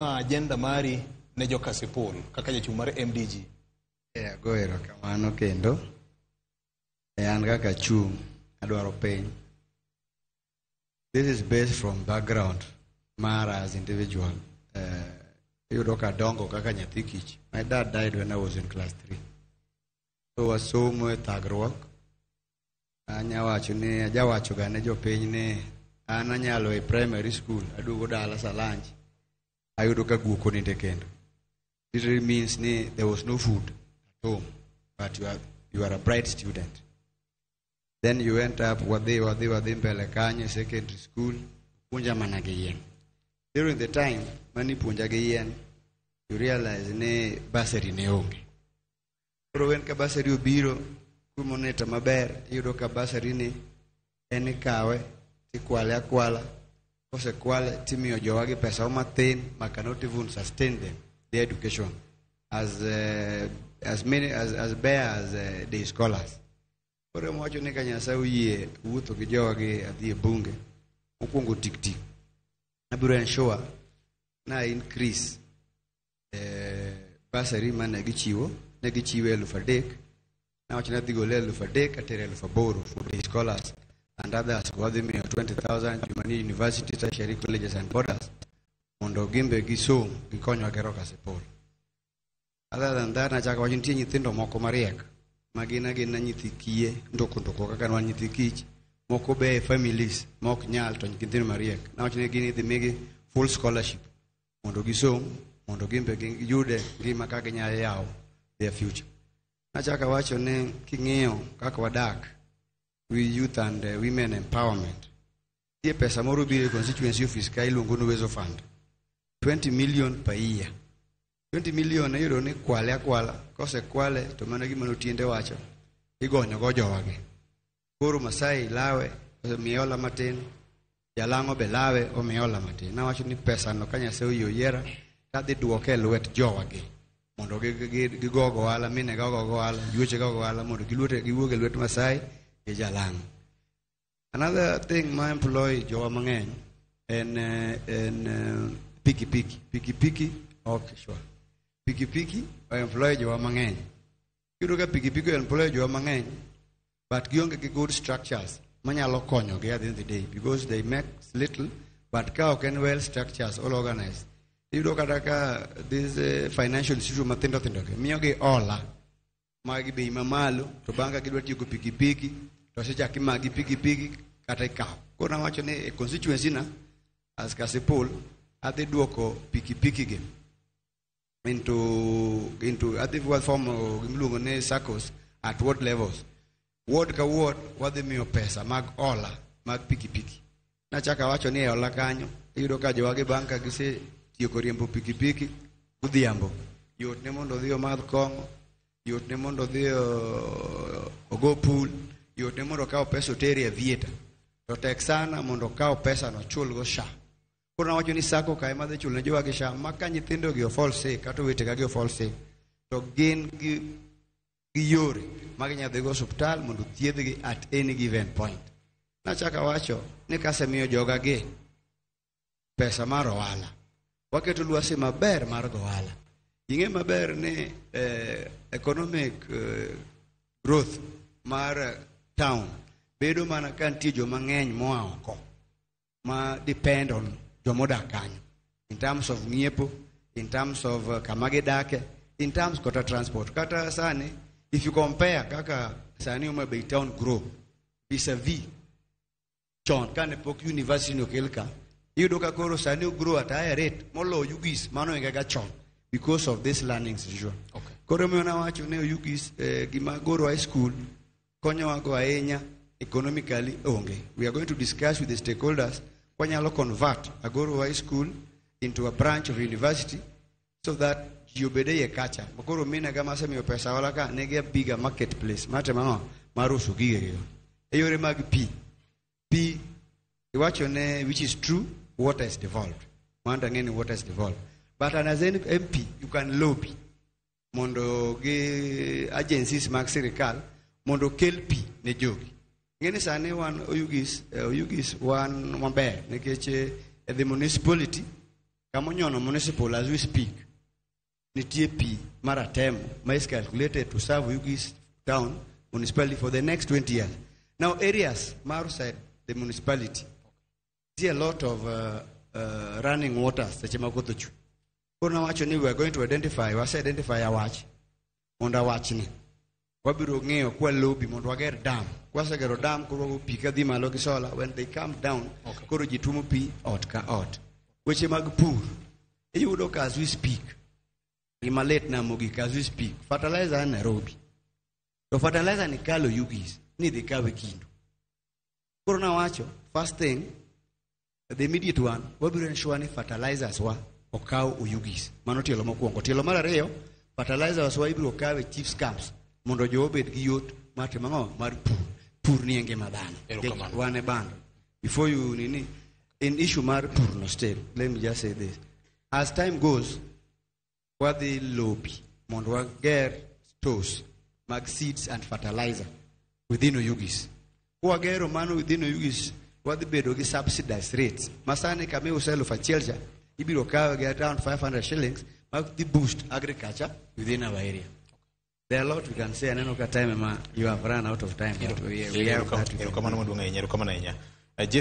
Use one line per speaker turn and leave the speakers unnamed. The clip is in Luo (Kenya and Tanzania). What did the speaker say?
agenda mari ne Kasipul kaka jachung' mar MDG.
Agoero kamano kendo an kaka chung' adwaro piny. This is based from background mara as individual. Yudo ka dongo kaka nyathi kich. My dad died when I was in class 3. So wasomo e thagruok. Ajawacho ga ne jopiny ni an anyalo e primary school aduogo dala sa lunch. Ayudo ka guoko ninde kendo. It really means there was no food at home, but you are a bright student. Then you went up wadhi mbele kanyo secondary school punja mana gi yien. During the time mani punja gi yien, you realize ne basari ne onge. Koro wen ka basari obiro kumoneta maber, yudo ka basari ni eni kawe tikwale akwala. Kose kwale timiyo jowa gi pesa matin ma cannot even sustain them their education as bare as the scholars. Koro mwacho ni kanyasa uyie wuotho gi jowa gi adhi e bunge mokwongo tik abiro ensure na increase basari mane gichiwo ne gichiwe 3,000 na wacho na dhigo 3,000 atere 8,000 for the scholars and others who have 20,000 Jumani University, tertiary colleges and borders. Mondo gimbe gisom gikonyo gero Kasipul. Other than that, nachaka wajintie nyithindo moko mariek. Magina nyithi kiye ndoko kaka wan nyithi kich. Moko be families mok nyal to nyithindo mariek. Na wachne gini dhi migi full scholarship. Mondo gisom, mondo gimbe giyude ngima kaka nyalo yawo their future. Nachaka wacho ne king'iyo kaka wadak we youth and women empowerment. Tie pesa moro biro constituency office ka iluongo no Uwezo Fund. 20 million per year. 20 million ayudo ni kwale akwala. Kose kwale to mana gima notiende wacho. Igonyo go jowa gi. Koro Masai lawe miola matin. Jalango be lawe o miola matin. Na wacho ni pesa no kanya se oyiera kadhi duoke lwet jowa gi. Mondo gigogo wala mine gogo wala yuche gogo wala mondo giwuoge lwet Masai. Another thing my employee jowa mang'eny en piki okay sure piki employee jowa mang'eny yudo ka piki employee jowa mang'eny but gionge gi good structures manyalo konyo gi at the end of the day because they make little but ka ok en well structures all organized yudo kata ka this financial institution mathindo ke miyo gi ola magi bei mamalo to banga gidwa tiyo piki to secha kimagi piki kata ikaw. Koro nawacho ni constituency na as Kasipul adhi duoko piki gi into adhi form gimluongo ne SACCOs at ward levels. Ward ka ward wadhi miyo pesa mag ola mag piki. Nachaka wacho ni ola kanyo iyudo ka jowa gi banka gise tiyo koriembo piki udhiambo. Yot ne mondo dhi omadh kong'o, yot ne mondo dhi ogo pool, yot ne mondo kao pesa oteri e vieta. To tek sana mondo kao pesa no chul go SHA. Koro nawacho ni SACCO ka ema dhi chul ne jowa gi SHA maka nyithindo gi fall sick kata wete ka gi fall sick. To gin gi yore magi nyadhi go hospital mondo thiedhgi at any given point. Nachaka wacho ni kasemiyo joga gi pesa mar ohala. Waketo lwasi maber mar gohala. Ing'e maber ni economic growth mar town bedo mana ka nitie joma ng'eny moa oko ma depend on jomodak kanyo in terms of ng'iepo, in terms of kama gidake, in terms kota transport. Kata sani if you compare kaka sani Homabay town grow vis-a-vis chon kane pok university nokel ka, iyudo ka koro sani grow at higher rate molo Ugis mano engega chon because of this learning institution.
Okay.
Koro miyo nawacho ne Ugis gima Goro High School konyowa go ahinya economically onge. We are going to discuss with the stakeholders wanyalo convert Agoro High School into a branch of university so that jiobede ye kacha. Makoro mina gama semiyo pesa wala ka nege a bigger marketplace. Mate mano marusu gige. Eyore mag P iwacho ne which is true, water is devolved. Manda ngeni water is devolved. But as an MP you can lobby mondo ge agencies mag sirikal mondo kel pi ne jogi. Ngeni sani wan Oyugis wan maber nikech the municipality Kamonyono municipal as we speak. Nitie pi Maratem is calculated to serve Ugis town municipality for the next 20 years. Now areas, Maru said, the municipality, see a lot of running waters. We are going to identify, a watch, on the watching. Wabiru ngeo kwa lobi mondo wager dam. Kwa sagero dam kuro pika di maloki sola. When they come down, kuro jitumu pi out ka out. Weche magpur. You look as we speak. Imalet na Mogik as we speak. Fertilizer in Nairobi. So fertilizer ni kalo Ugis. Ni de kawe kindu. Kuro na wacho. First thing, the immediate one, wabiru ensure ni fertilizers wa okao Ugis. Mano tielo mokuongo. Tielo mara reo, fertilizers wa ibiru okawe chiefs camps. Mondo jobet gi yot mate mango mar pur ni enge madano wane band before you nini in issue mar pur no still let me just say this as time goes what the lobby mondo get stores mag seeds and fertilizer within Ugis wagero mano within Ugis what the bedo gi subsidized rates masane kame uselo fa chelcha ibiro kawe get around 500 shillings mag the boost agriculture within our area. There are a lot we can say, and I know time you have run out of time.